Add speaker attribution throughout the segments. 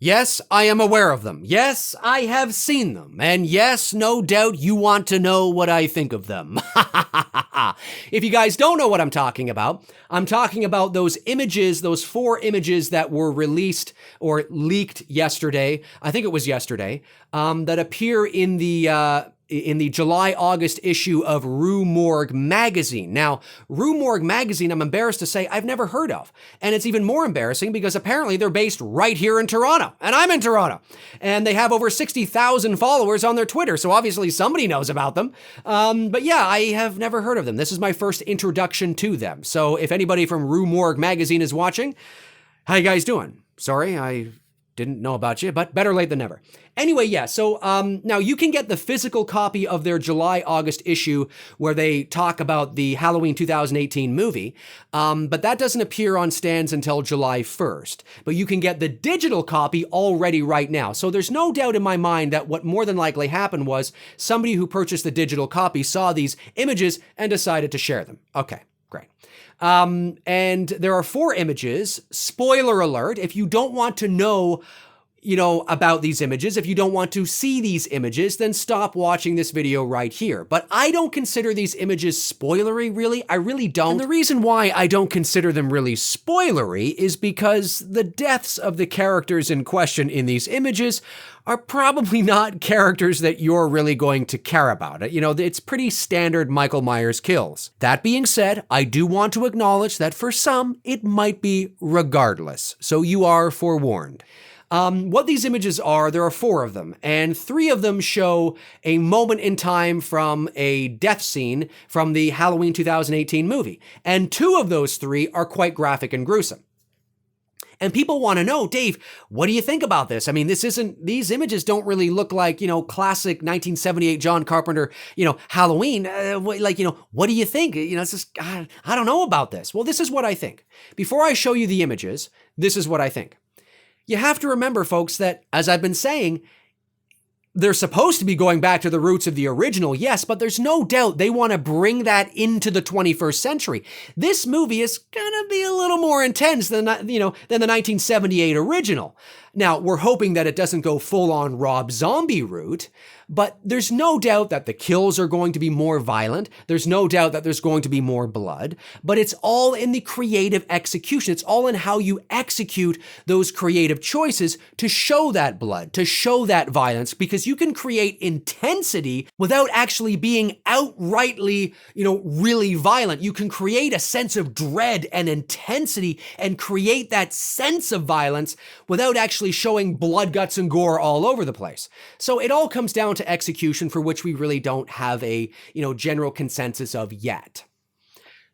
Speaker 1: Yes, I am aware of them. Yes, I have seen them. And yes, no doubt you want to know what I think of them. If you guys don't know what I'm talking about those images, those 4 images that were released or leaked yesterday. I think it was yesterday, that appear in the July-August issue of Rue Morgue magazine. Now, Rue Morgue magazine, I'm embarrassed to say, I've never heard of. And it's even more embarrassing because apparently they're based right here in Toronto. And I'm in Toronto. And they have over 60,000 followers on their Twitter. So obviously somebody knows about them. But yeah, I have never heard of them. This is my first introduction to them. So if anybody from Rue Morgue magazine is watching, how you guys doing? Sorry, I didn't know about you, but better late than never. Anyway, yeah, so now you can get the physical copy of their July-August issue where they talk about the Halloween 2018 movie, but that doesn't appear on stands until July 1st. But you can get the digital copy already right now. So there's no doubt in my mind that what more than likely happened was somebody who purchased the digital copy saw these images and decided to share them. Okay. Great. And there are 4 images. Spoiler alert, if you don't want to know, about these images, if you don't want to see these images, then stop watching this video right here. But I don't consider these images spoilery, really. I really don't. And the reason why I don't consider them really spoilery is because the deaths of the characters in question in these images are probably not characters that you're really going to care about. It's pretty standard Michael Myers kills. That being said, I do want to acknowledge that for some, it might be regardless. So you are forewarned. What these images are, there are 4 of them, and 3 of them show a moment in time from a death scene from the Halloween 2018 movie. And 2 of those 3 are quite graphic and gruesome. And people want to know, Dave, what do you think about this? I mean, these images don't really look like, classic 1978 John Carpenter, Halloween. What do you think? It's just, I don't know about this. Well, this is what I think. Before I show you the images, this is what I think. You have to remember, folks, that as I've been saying, they're supposed to be going back to the roots of the original, yes, but there's no doubt they want to bring that into the 21st century. This movie is going to be a little more intense than the 1978 original. Now, we're hoping that it doesn't go full-on Rob Zombie route, but there's no doubt that the kills are going to be more violent. There's no doubt that there's going to be more blood, but it's all in the creative execution. It's all in how you execute those creative choices to show that blood, to show that violence, because you can create intensity without actually being outrightly, really violent. You can create a sense of dread and intensity and create that sense of violence without actually showing blood, guts, and gore all over the place. So it all comes down to execution, for which we really don't have a, general consensus of yet.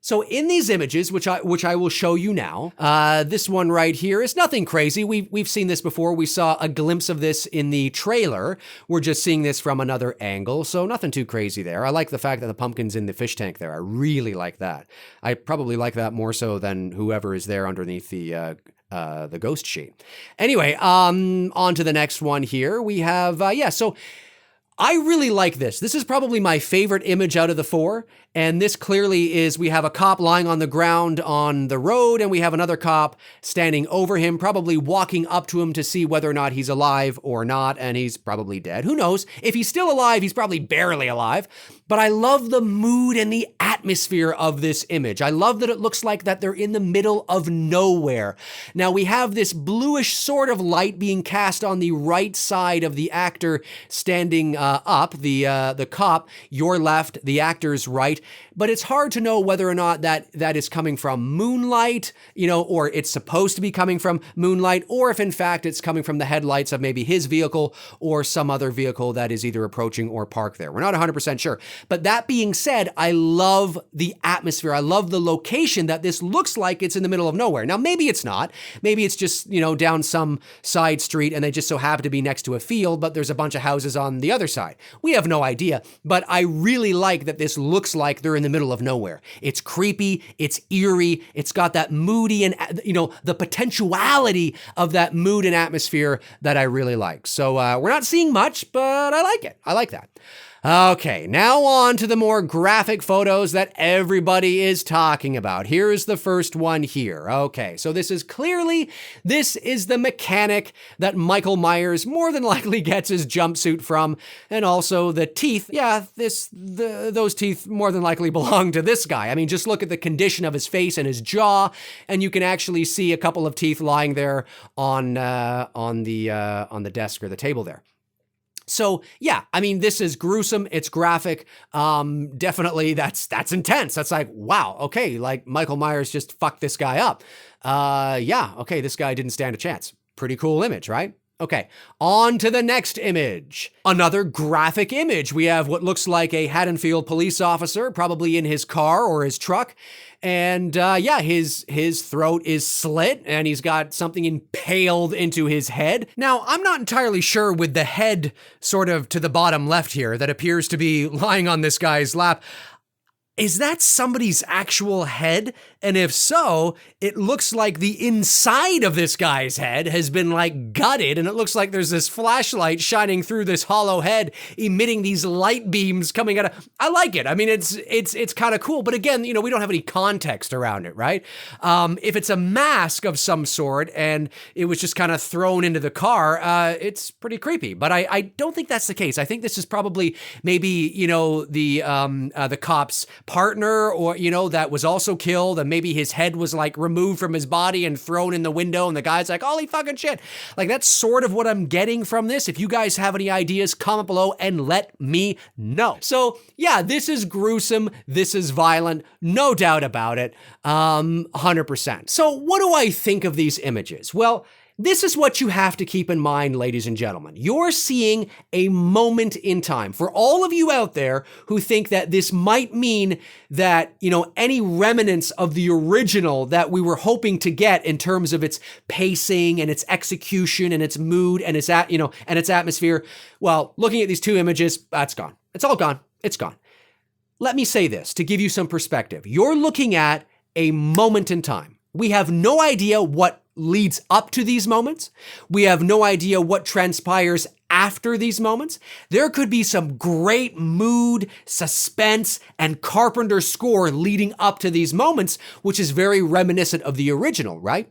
Speaker 1: So in these images, which I will show you now, this one right here is nothing crazy. We've seen this before. We saw a glimpse of this in the trailer. We're just seeing this from another angle, so nothing too crazy there. I like the fact that the pumpkin's in the fish tank there. I really like that. I probably like that more so than whoever is there underneath the ghost sheet. Anyway, on to the next one here. We have, so I really like this. This is probably my favorite image out of the 4. And this clearly is, we have a cop lying on the ground on the road, and we have another cop standing over him, probably walking up to him to see whether or not he's alive or not, and he's probably dead. Who knows? If he's still alive, he's probably barely alive. But I love the mood and the atmosphere of this image. I love that it looks like that they're in the middle of nowhere. Now, we have this bluish sort of light being cast on the right side of the actor standing up, the cop, your left, the actor's right. But it's hard to know whether or not that is coming from moonlight, or it's supposed to be coming from moonlight, or if in fact it's coming from the headlights of maybe his vehicle or some other vehicle that is either approaching or parked there. We're not 100% sure. But that being said, I love the atmosphere. I love the location that this looks like it's in the middle of nowhere. Now, maybe it's not. Maybe it's just, down some side street and they just so happen to be next to a field, but there's a bunch of houses on the other side. We have no idea. But I really like that this looks like they're in the middle of nowhere. It's creepy, it's eerie, it's got that moody and, the potentiality of that mood and atmosphere that I really like. So we're not seeing much, but I like it. I like that. Okay, now on to the more graphic photos that everybody is talking about. Here's the first one here. Okay, so this is the mechanic that Michael Myers more than likely gets his jumpsuit from, and also the teeth. Yeah, those teeth more than likely belong to this guy. I mean, just look at the condition of his face and his jaw, and you can actually see a couple of teeth lying there on the desk or the table there. So yeah, I mean, this is gruesome. It's graphic. Definitely that's intense. That's like, wow. Okay. Like Michael Myers just fucked this guy up. Yeah. Okay. This guy didn't stand a chance. Pretty cool image, right? Okay, on to the next image. Another graphic image. We have what looks like a Haddonfield police officer, probably in his car or his truck. And yeah, his throat is slit and he's got something impaled into his head. Now, I'm not entirely sure with the head sort of to the bottom left here that appears to be lying on this guy's lap. Is that somebody's actual head? And if so, it looks like the inside of this guy's head has been like gutted, and it looks like there's this flashlight shining through this hollow head, emitting these light beams coming out of. I like it. I mean, it's kind of cool, but again, you know, we don't have any context around it, right? If it's a mask of some sort and it was just kind of thrown into the car, it's pretty creepy. But I don't think that's the case. I think this is probably maybe, you know, the cop's partner, or, you know, that was also killed, and maybe his head was like removed from his body and thrown in the window, and the guy's like, holy fucking shit. Like, that's sort of what I'm getting from this. If you guys have any ideas, comment below and let me know. So yeah, this is gruesome. This is violent. No doubt about it. 100%. So what do I think of these images? Well, this is what you have to keep in mind, ladies and gentlemen. You're seeing a moment in time. For all of you out there who think that this might mean that, you know, any remnants of the original that we were hoping to get in terms of its pacing and its execution and its mood and its atmosphere, well, looking at these two images, that's gone. It's all gone. It's gone. Let me say this to give you some perspective. You're looking at a moment in time. We have no idea what leads up to these moments. We have no idea what transpires after these moments. There could be some great mood, suspense, and Carpenter score leading up to these moments, which is very reminiscent of the original, right?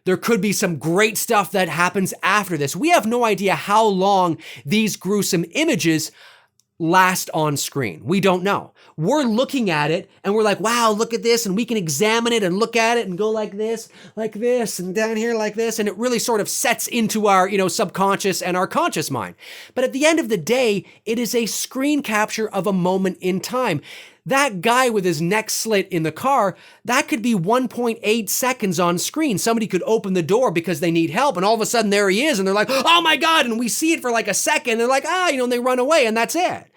Speaker 1: There could be some great stuff that happens after this. We have no idea how long these gruesome images last on screen. We don't know. We're looking at it and we're like, wow, look at this. And we can examine it and look at it and go like this, and down here like this. And it really sort of sets into our, you know, subconscious and our conscious mind. But at the end of the day, it is a screen capture of a moment in time. That guy with his neck slit in the car, that could be 1.8 seconds on screen. Somebody could open the door because they need help, and all of a sudden there he is, and they're like, oh my God, and we see it for like a second, and they're like, you know, and they run away, and that's it.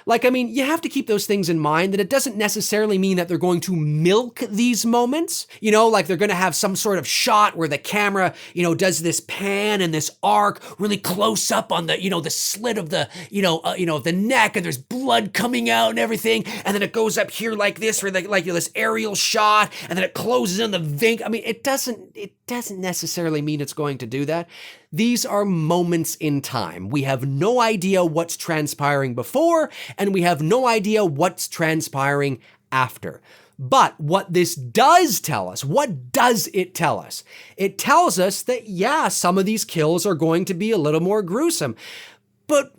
Speaker 1: Like, I mean, you have to keep those things in mind, that it doesn't necessarily mean that they're going to milk these moments, you know, like they're going to have some sort of shot where the camera, you know, does this pan and this arc really close up on the, you know, the slit of the, the neck, and there's blood coming out and everything. And then it goes up here like this, where like this aerial shot, and then it closes in the vein. I mean, it doesn't necessarily mean it's going to do that. These are moments in time. We have no idea what's transpiring before, and we have no idea what's transpiring after. But what this does tell us, what does it tell us? It tells us that, yeah, some of these kills are going to be a little more gruesome. But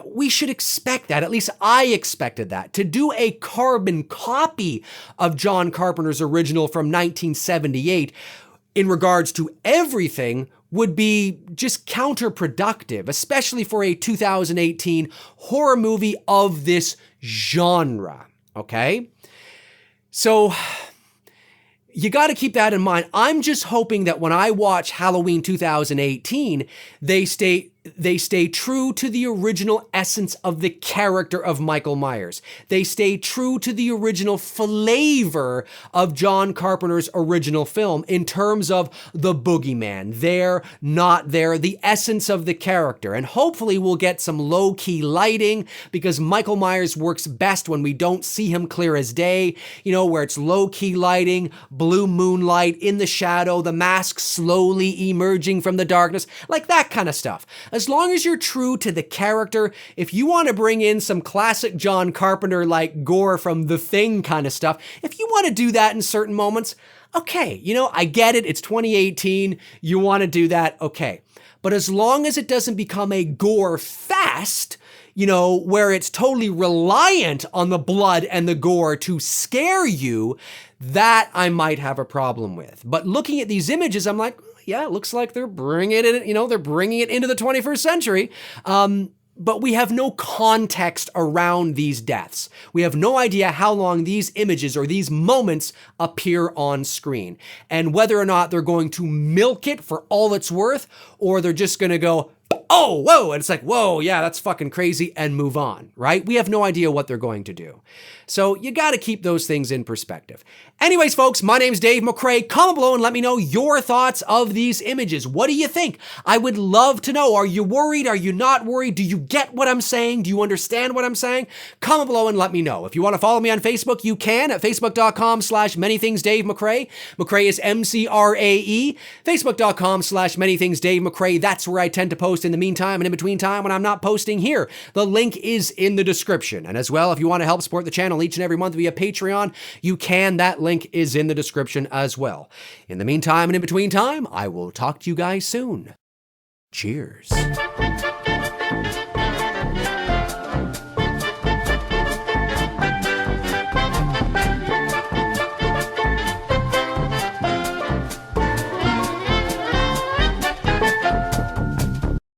Speaker 1: we should expect that. At least I expected that. To do a carbon copy of John Carpenter's original from 1978 in regards to everything would be just counterproductive, especially for a 2018 horror movie of this genre, okay? So you got to keep that in mind. I'm just hoping that when I watch Halloween 2018, they stay true to the original essence of the character of Michael Myers. They stay true to the original flavor of John Carpenter's original film in terms of the boogeyman. There, not there, the essence of the character. And hopefully we'll get some low-key lighting, because Michael Myers works best when we don't see him clear as day, you know, where it's low-key lighting, blue moonlight in the shadow, the mask slowly emerging from the darkness, like that kind of stuff. As long as you're true to the character, if you want to bring in some classic John Carpenter like gore from The Thing kind of stuff, if you want to do that in certain moments, okay, I get it. It's 2018. You want to do that. Okay. But as long as it doesn't become a gore fest, where it's totally reliant on the blood and the gore to scare you, that I might have a problem with. But looking at these images, I'm like, yeah, it looks like they're bringing it in, they're bringing it into the 21st century. But we have no context around these deaths. We have no idea how long these images or these moments appear on screen, and whether or not they're going to milk it for all it's worth, or they're just going to go, oh, whoa, and it's like, whoa, yeah, that's fucking crazy, and move on, right? We have no idea what they're going to do. So you got to keep those things in perspective. Anyways, folks, my name's Dave McRae. Comment below and let me know your thoughts of these images. What do you think? I would love to know. Are you worried? Are you not worried? Do you get what I'm saying? Do you understand what I'm saying? Comment below and let me know. If you want to follow me on Facebook, you can at facebook.com/manythingsdavemcrae. McRae is MCRAE. Facebook.com/manythingsdavemcrae. That's where I tend to post in the meantime and in between time when I'm not posting here. The link is in the description. And as well, if you want to help support the channel each and every month via Patreon, you can. That link is in the description as well. In the meantime and in between time, I will talk to you guys soon. Cheers.